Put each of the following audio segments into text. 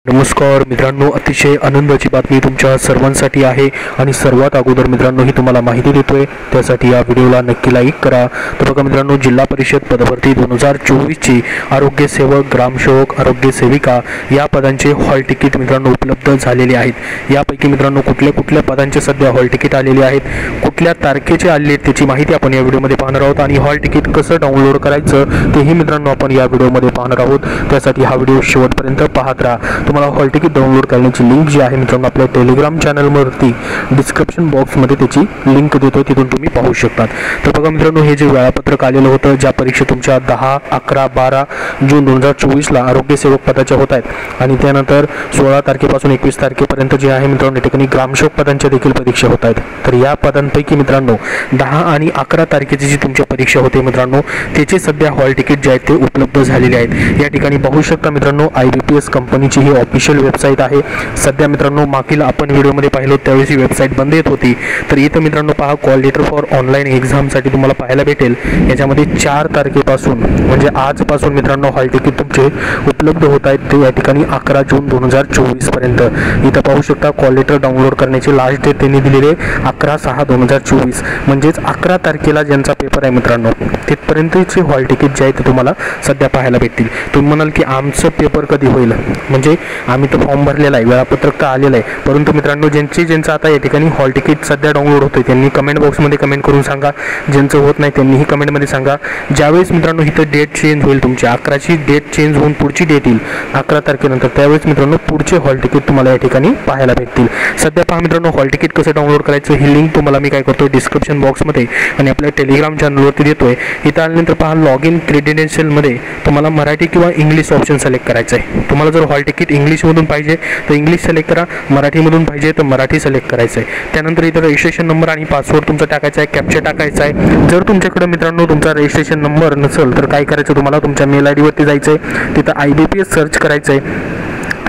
नमस्कार मित्रांनो, अतिशय आनंदाची बातमी तुमच्या सर्वांसाठी आहे आणि सर्वात अगोदर मित्रांनो ही तुम्हाला माहिती देतोय, त्यासाठी या व्हिडिओला नक्की लाईक करा। तर बघा मित्रांनो, जिल्हा परिषद पदभरती 2024 ची आरोग्य सेवक, ग्रामसेवक, आरोग्य सेविका या पदांचे हॉल तिकीट मित्रांनो उपलब्ध झालेले आहेत। यापैकी मित्रांनो कुठल्या पदांचे सध्या हॉल तिकीट आलेले आहेत, कुठल्या तारखेचे आलेले आहेत त्याची माहिती आपण या व्हिडिओमध्ये पाहणार आहोत आणि हॉल तिकीट कसं डाउनलोड करायचं तेही मित्रांनो आपण या व्हिडिओमध्ये पाहणार आहोत। त्यासाठी हा व्हिडिओ शेवटपर्यंत पाहत राहा। तुम्हाला हॉल तिकीट डाउनलोड करण्याची लिंक जी आहे मित्रांनो आपल्या टेलिग्राम चॅनलवरती डिस्क्रिप्शन बॉक्समध्ये त्याची लिंक देतो, तिथून तुम्ही पाहू शकता। तर बघा मित्रांनो, हे जे वेळापत्रक आलेलं होतं, ज्या परीक्षा तुमच्या 10, 11, 12 जून 2024 ला आरोग्य सेवक पदाच्या होत आहेत आणि त्यानंतर 16 तारखेपासून 21 तारखेपर्यंत जे आहे मित्रांनो या ठिकाणी ग्रामसेवक पदांच्या देखील परीक्षा होत आहेत। तर या पदांपैकी मित्रांनो 10 आणि 11 तारखेची जी तुमची परीक्षा होते मित्रांनो त्याचे सध्या हॉल तिकीट जे आहेत ते उपलब्ध झालेले आहेत। या ठिकाणी पाहू शकता मित्रांनो, IBPS कंपनीची ही ऑफिशियल वेबसाईट आहे। सध्या मित्रांनो मागील आपण व्हिडिओमध्ये पाहिलो त्यावेळी ही वेबसाईट बंद येत होती, तर इथं मित्रांनो पहा, कॉल लेटर फॉर ऑनलाईन एक्झामसाठी तुम्हाला पाहायला भेटेल। याच्यामध्ये 4 तारखेपासून म्हणजे आजपासून मित्रांनो हॉल तिकीट तुमचे उपलब्ध होत आहेत, ते या ठिकाणी 11 जून 2024 पर्यंत। इथं पाहू शकता कॉल लेटर डाउनलोड करण्याची लास्ट डेट त्यांनी दिलेली आहे 11/6/2024, म्हणजेच 11 तारखेला ज्यांचा पेपर आहे मित्रांनो तिथपर्यंतचे हॉल तिकीट जे आहे ते तुम्हाला सध्या पाहायला भेटतील। तुम्ही म्हणाल की आमचं पेपर कधी होईल, म्हणजे आम्ही तर फॉर्म भरलेला आहे, वेळापत्रक तर आलेलं आहे, परंतु मित्रांनो ज्यांचं आता या ठिकाणी हॉल तिकीट सध्या डाउनलोड होतोय त्यांनी कमेंट बॉक्समध्ये कमेंट करून सांगा, ज्यांचं होत नाही त्यांनीही कमेंटमध्ये सांगा। ज्यावेळेस मित्रांनो इथं डेट चेंज होईल, तुमची 11ची डेट चेंज होऊन पुढची डेट येईल 11 तारखेनंतर, त्यावेळेस मित्रांनो पुढचे हॉल तिकीट तुम्हाला या ठिकाणी पाहायला भेटतील। सध्या पहा मित्रांनो, हॉल तिकीट कसं डाउनलोड करायचं ही लिंक तुम्हाला मी काय करतोय डिस्क्रिप्शन बॉक्समध्ये आणि आपल्या टेलिग्राम चॅनलवरती देतोय। इथं आल्यानंतर पहा लॉग इन क्रेडेन्शियलमध्ये तुम्हाला मराठी किंवा इंग्लिश ऑप्शन सिलेक्ट करायचं आहे। तुम्हाला जर हॉल तिकीट इंग्लिशमधून पाहिजे तर इंग्लिश सिलेक्ट करा, मराठीमधून पाहिजे तर मराठी सिलेक्ट करायचं आहे। त्यानंतर इथं रजिस्ट्रेशन नंबर आणि पासवर्ड तुमचा टाकायचा आहे, कॅप्चा टाकायचा आहे। जर तुमच्याकडे मित्रांनो तुमचा रजिस्ट्रेशन नंबर नसेल तर काय करायचं, तुम्हाला तुमच्या मेल ID वरती जायचं आहे, तिथं IBPS सर्च करायचं आहे।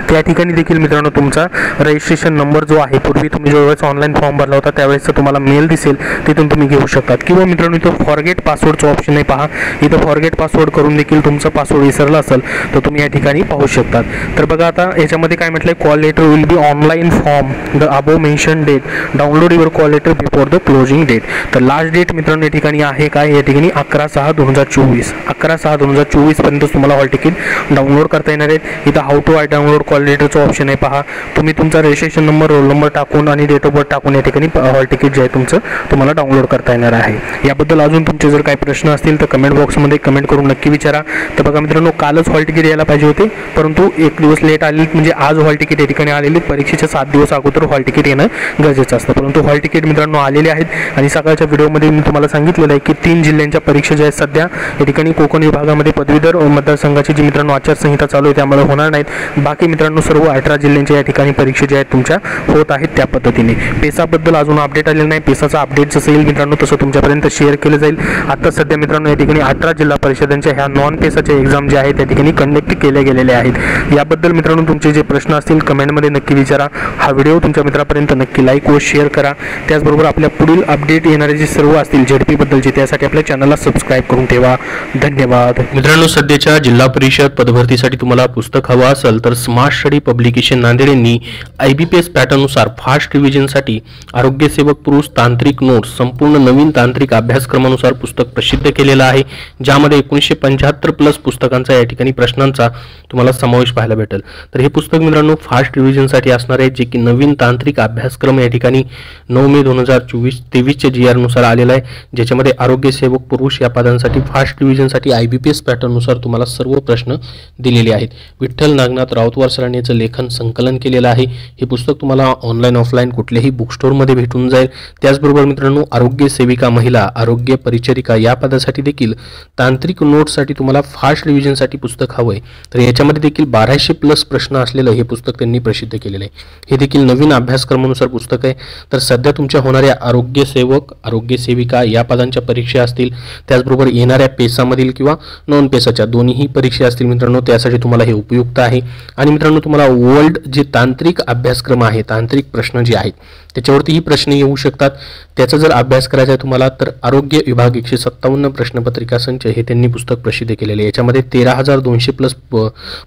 त्या ठिकाणी देखील मित्रांनो तुमचा रजिस्ट्रेशन नंबर जो आहे, पूर्वी तुम्ही ज्यावेळेस ऑनलाईन फॉर्म भरला होता त्यावेळेस तुम्हाला मेल दिसेल, तिथून तुम्ही घेऊ शकता। किंवा मित्रांनो इथं फॉरगेट पासवर्डचं ऑप्शन आहे पहा, इथं फॉरगेट पासवर्ड करून देखील तुमचा पासवर्ड विसरला असेल तर तुम्ही या ठिकाणी पाहू शकतात। तर बघा आता याच्यामध्ये काय म्हटलंय, call letter will be online form the above mention date download your call letter before the closing date. तर लास्ट डेट मित्रांनो या ठिकाणी आहे काय, या ठिकाणी 11/6/2024 11/6/2024 पर्यंत तुम्हाला हॉल तिकीट डाउनलोड करता येणार आहेत। इथं हाऊ टू डाउनलोड कॉल लेटरचं ऑप्शन आहे पहा, तुम्ही तुमचा रजिस्ट्रेशन नंबर, रोल नंबर टाकून आणि डेट ऑफ बर्थ टाकून या ठिकाणी हॉल तिकीट जे आहे तुमचं तुम्हाला डाउनलोड करता येणार आहे। याबद्दल अजून तुमचे जर काही प्रश्न असतील तर कमेंट बॉक्समध्ये कमेंट करून नक्की विचारा। तर बघा मित्रांनो, कालच हॉल तिकीट यायला पाहिजे होते, परंतु 1 दिवस लेट आले, म्हणजे आज हॉल तिकीट या ठिकाणी आलेले, परीक्षेच्या 7 दिवस अगोदर हॉल तिकीट येणं गरजेचं असतं, परंतु हॉल तिकीट मित्रांनो आलेले आहेत। आणि सकाळच्या व्हिडिओमध्ये मी तुम्हाला सांगितलेलं आहे की 3 जिल्ह्यांच्या परीक्षा ज्या आहेत सध्या या ठिकाणी कोकण विभागामध्ये पदवीधर मतदारसंघाची जी मित्रांनो आचारसंहिता चालू आहे त्यामुळे होणार नाहीत। बाकी मित्रांनो सर्व 18 जिल्ह्यांच्या या ठिकाणी परीक्षा ज्या आहेत तुमच्या होत आहेत त्या पद्धतीने। पेसाबद्दल अजून अपडेट आलेलं नाही, पेसाचा अपडेट जसं येईल मित्रांनो तसं तुमच्यापर्यंत शेअर केलं जाईल। आता सध्या मित्रांनो या ठिकाणी 18 जिल्हा परिषदांच्या ह्या नॉन पेसाच्या एक्झाम ज्या आहेत त्या ठिकाणी कंडक्ट केल्या गेलेल्या आहेत। याबद्दल मित्रांनो तुमचे जे प्रश्न असतील कमेंटमध्ये नक्की विचारा। हा व्हिडिओ तुमच्या मित्रापर्यंत नक्की लाईक व शेअर करा। त्याचबरोबर आपल्या पुढील अपडेट येणारे जे सर्व असतील ZP बद्दलचे त्यासाठी आपल्या चॅनलला सबस्क्राईब करून ठेवा। धन्यवाद मित्रांनो, सध्याच्या जिल्हा परिषद पदभरतीसाठी तुम्हाला पुस्तक हवं असेल तर स्मार्ट स्टडी पब्लिकेशन नांदेड यांनी IBPS पॅटर्ननुसार फास्ट रिव्हिजनसाठी आरोग्य सेवक पुरुष तांत्रिक नोट्स संपूर्ण नवीन तांत्रिक अभ्यासक्रमानुसार पुस्तक प्रसिद्ध केलेलं आहे, ज्यामध्ये 1975 प्लस पुस्तकांचा या ठिकाणी प्रश्नांचा तुम्हाला समावेश पाहायला भेटेल। तर हे पुस्तक मित्रांनो फास्ट रिव्हिजनसाठी असणार आहे, जे की नवीन तांत्रिक अभ्यासक्रम या ठिकाणी 9 मे 2023 GR नुसार आलेला आहे, ज्याच्यामध्ये आरोग्य सेवक पुरुष या पदांसाठी फास्ट रिव्हिजनसाठी IBPS पॅटर्ननुसार तुम्हाला सर्व प्रश्न दिलेले आहेत। विठ्ठल नागनाथ राऊतवार सरांनी याचं लेखन संकलन केलेलं आहे। हे पुस्तक तुम्हाला ऑनलाईन ऑफलाईन कुठल्याही बुक स्टोअरमध्ये भेटून जाईल। त्याचबरोबर मित्रांनो, आरोग्य सेविका महिला, आरोग्य परिचारिका या पदासाठी देखील तांत्रिक नोट्ससाठी तुम्हाला फास्ट रिव्हिजनसाठी पुस्तक हवं आहे, तर याच्यामध्ये देखील 1200 प्लस प्रश्न असलेलं हे पुस्तक त्यांनी प्रसिद्ध केलेलं आहे। हे देखील नवीन अभ्यासक्रमानुसार पुस्तक आहे। तर सध्या तुमच्या होणाऱ्या आरोग्य सेवक, आरोग्य सेविका या पदांच्या परीक्षा असतील, त्याचबरोबर येणाऱ्या पेसामधील किंवा नॉन पेसाच्या दोन्हीही परीक्षा असतील मित्रांनो, त्यासाठी तुम्हाला हे उपयुक्त आहे। आणि मित्रांनो मित्रांनो तुम्हाला वर्ल्ड जे तांत्रिक अभ्यासक्रम आहे, तांत्रिक प्रश्न जे आहेत त्याच्यावरती ही प्रश्न येऊ शकतात. त्याचा जर अभ्यास करायचा आहे तुम्हाला तर आरोग्य विभाग 157 प्रश्नपत्रिका संच हे त्यांनी पुस्तक प्रसिद्ध केलेले आहे. याच्यामध्ये 13,200 प्लस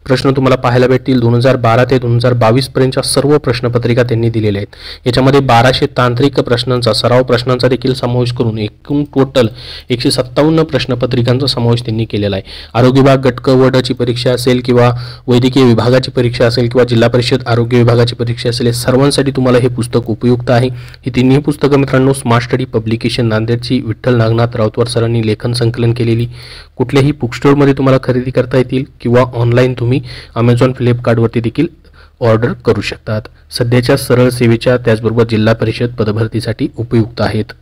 प्रश्न तुम्हाला पाहायला भेटतील. 2012 ते 2022 पर्यंतच्या सर्व प्रश्नपत्रिका त्यांनी दिलेल्या आहेत. याच्यामध्ये 1200 तांत्रिक प्रश्नांचा, सराव प्रश्नांचा देखील समावेश करून एकूण टोटल 157 प्रश्नपत्रिकांचा समावेश त्यांनी केलेला आहे. आरोग्य विभाग गट क वडाची परीक्षा असेल किंवा वैद्यकीय विभागाची परीक्षा असेल किंवा जिल्हा परिषद आरोग्य विभागाची परीक्षा असेल, या सर्वांसाठी तुम्हाला हे पुस्तक उपयुक्त आहे. ही तिन्ही पुस्तकं मित्रांनो स्मार्ट स्टडी पब्लिकेशन नांदेडची विठ्ठल नागनाथ राऊतवार सरांनी लेखन संकलन केलेली कुठल्याही बुक स्टोअरमध्ये तुम्हाला खरेदी करता येतील किंवा ऑनलाईन तुम्ही अमेझॉन, फ्लिपकार्टवरती देखील ऑर्डर करू शकतात. सध्याच्या सरळ सेवेच्या त्याचबरोबर जिल्हा परिषद पदभरतीसाठी उपयुक्त आहेत.